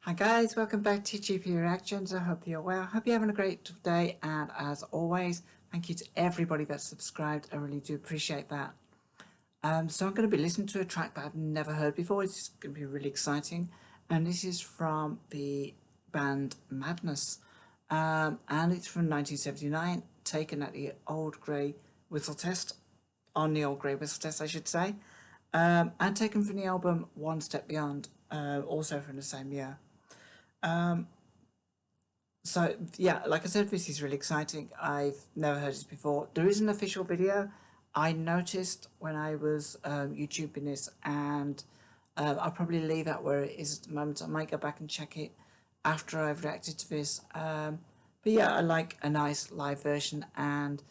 Hi guys, welcome back to GP Reactions. I hope you're well. Hope you're having a great day, and as always, thank you to everybody that's subscribed. I really do appreciate that. So I'm going to be listening to a track that I've never heard before. It's going to be really exciting, and this is from the band Madness, and it's from 1979, taken at the Old Grey Whistle Test, on the Old Grey Whistle Test, I should say, and taken from the album One Step Beyond, also from the same year. So yeah, like I said, this is really exciting. I've never heard this before. There is an official video. I noticed when I was YouTubing this, and I'll probably leave that where it is at the moment. I might go back and check it after I've reacted to this. But yeah, I like a nice live version, and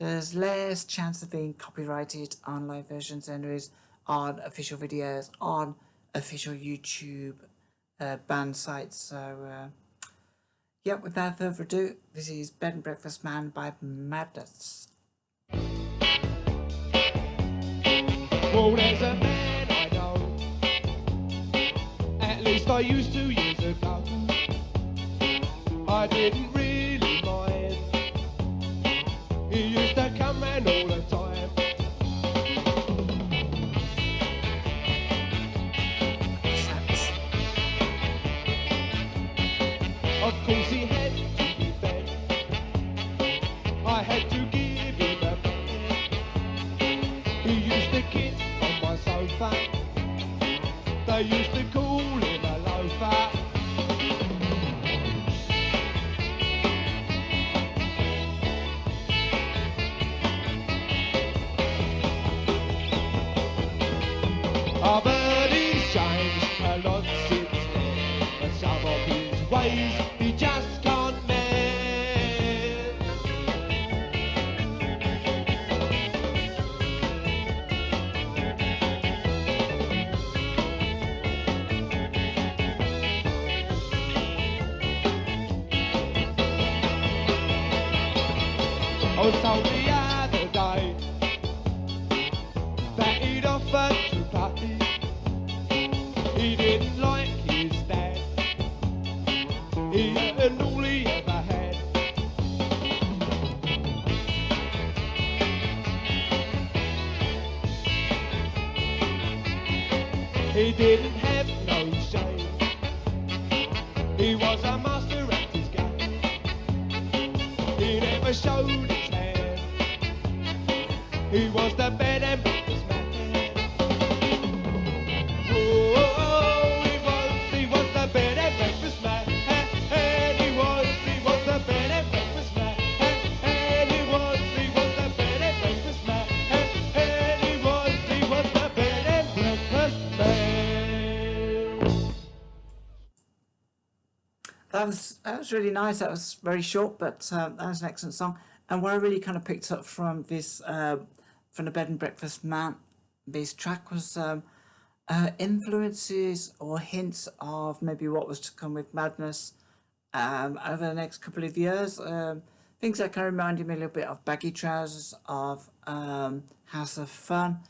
there's less chance of being copyrighted on live versions than there is on official videos on official YouTube band sites. So yeah, without further ado, this is Bed and Breakfast Man by Madness. Well, there's a man I know, at least I used to years ago. I didn't really mind, he used to come round all the time. Of course he had to be fed, I had to give him a bed. He used to kit on my sofa, they used to call him a loafer. I've heard he's changed a lot since then, but some of his ways he just can't mend. I was told the other day that he'd offered to pay. He didn't like his dad, he earned all he ever had. He didn't have no shame, he was a master at his game. He never showed his hand, he was the bed and breakfast man. Oh, he was the bed and breakfast man. And he was the bed and breakfast man. And he was the bed and breakfast man. And he was the bed and breakfast man. That was really nice. That was very short, but that was an excellent song. And what I really kind of picked up from this, from the Bed and Breakfast Man, this track was influences or hints of maybe what was to come with Madness over the next couple of years. Things that kind of reminded me a little bit of Baggy Trousers, of House of Fun.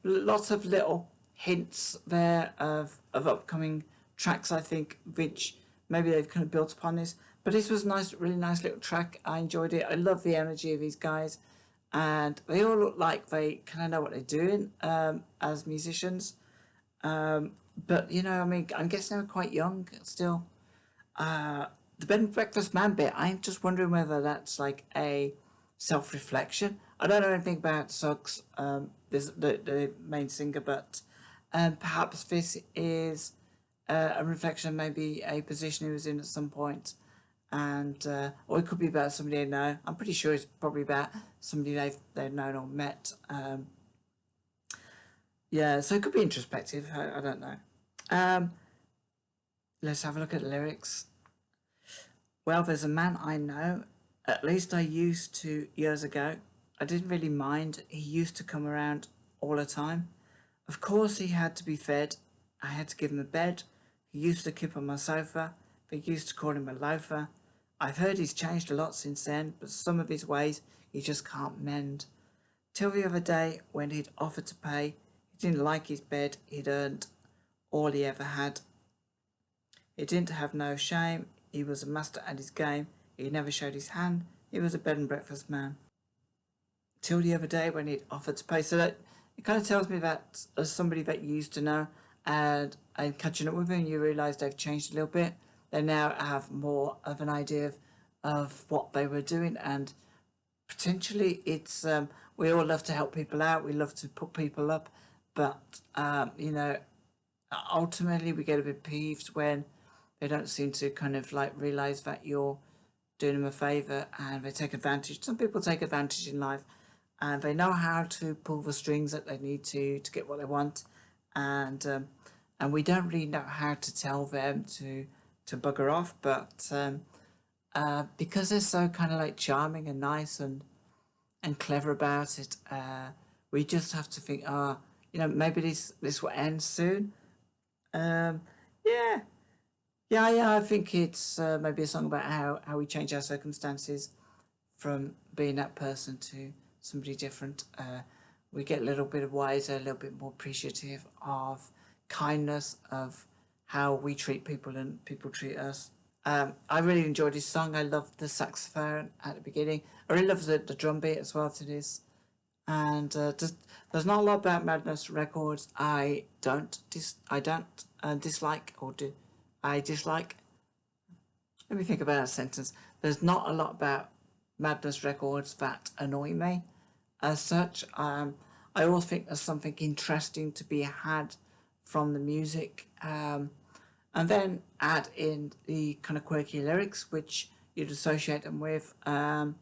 Lots of little hints there of upcoming tracks, I think, which maybe they've kind of built upon this. But this was nice, really nice little track. I enjoyed it. I love the energy of these guys, and they all look like they kind of know what they're doing as musicians. But you know, I mean, I'm guessing they're quite young still. The Bed and Breakfast Man bit, I'm just wondering whether that's like a self-reflection. I don't know anything about Suggs, the main singer, but perhaps this is a reflection of maybe a position he was in at some point, and or it could be about somebody they know. I'm pretty sure it's probably about somebody they've known or met. Yeah, so it could be introspective. I don't know. Let's have a look at the lyrics. Well, there's a man I know, at least I used to years ago. I didn't really mind, he used to come around all the time. Of course he had to be fed, I had to give him a bed. He used to keep on my sofa, they used to call him a loafer. I've heard he's changed a lot since then, but some of his ways he just can't mend. Till the other day when he'd offered to pay, he didn't like his bed, he'd earned all he ever had. He didn't have no shame. He was a master at his game. He never showed his hand. He was a bed and breakfast man. Till the other day when he'd offered to pay. So that it kind of tells me that as somebody that you used to know and catching up with them, you realise they've changed a little bit. They now have more of an idea of what they were doing, and potentially it's we all love to help people out. We love to put people up, but ultimately we get a bit peeved when they don't seem to kind of like realise that you're doing them a favour, and they take advantage. Some people take advantage in life, and they know how to pull the strings that they need to get what they want, and we don't really know how to tell them to bugger off, but because they're so kind of like charming and nice and clever about it, we just have to think, maybe this will end soon. Um, yeah, yeah. I think it's maybe a song about how we change our circumstances from being that person to somebody different. We get a little bit wiser, a little bit more appreciative of kindness, of how we treat people and people treat us. I really enjoyed this song. I loved the saxophone at the beginning. I really love the drum beat as well to this. And there's not a lot about Madness Records I don't dislike, or do I dislike. Let me think about that sentence. There's not a lot about Madness Records that annoy me. As such, I always think there's something interesting to be had from the music, and then add in the kind of quirky lyrics, which you'd associate them with, and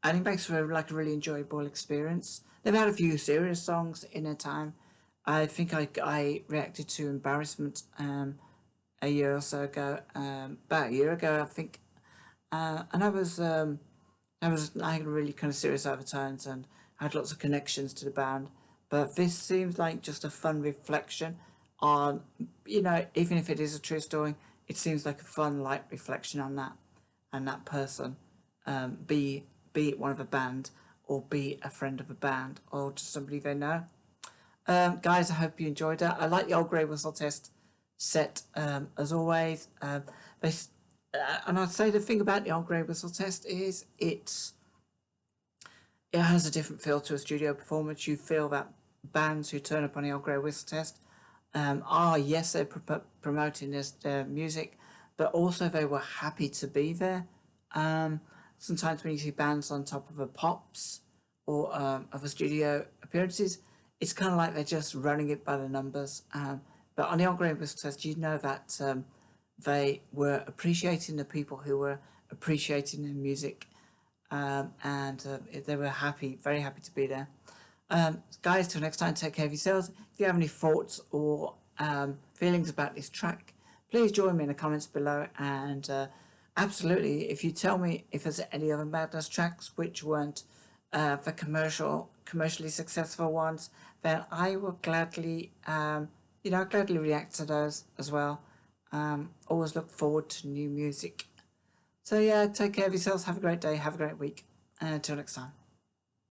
it makes for like a really enjoyable experience. They've had a few serious songs in their time. I think I reacted to Embarrassment a year or so ago, about a year ago, I think, and I had really kind of serious overtones and had lots of connections to the band. But this seems like just a fun reflection on, even if it is a true story, it seems like a fun, light reflection on that and that person, be it one of a band or be a friend of a band or just somebody they know. Guys, I hope you enjoyed that. I like the Old Grey Whistle Test set, as always. And I'd say the thing about the Old Grey Whistle Test is it has a different feel to a studio performance. You feel that bands who turn up on the Old Grey Whistle Test yes, they're promoting their music, but also they were happy to be there. Sometimes when you see bands on top of a Pops or of a studio appearances, it's kind of like they're just running it by the numbers. But on the Old Grey Whistle Test, you know that they were appreciating the people who were appreciating the music, and they were happy, very happy to be there. Guys, till next time, take care of yourselves. If you have any thoughts or feelings about this track, please join me in the comments below. And absolutely, if you tell me if there's any other Madness tracks which weren't the commercially successful ones, then I will gladly, gladly react to those as well. Always look forward to new music. So yeah, take care of yourselves. Have a great day. Have a great week. And until next time.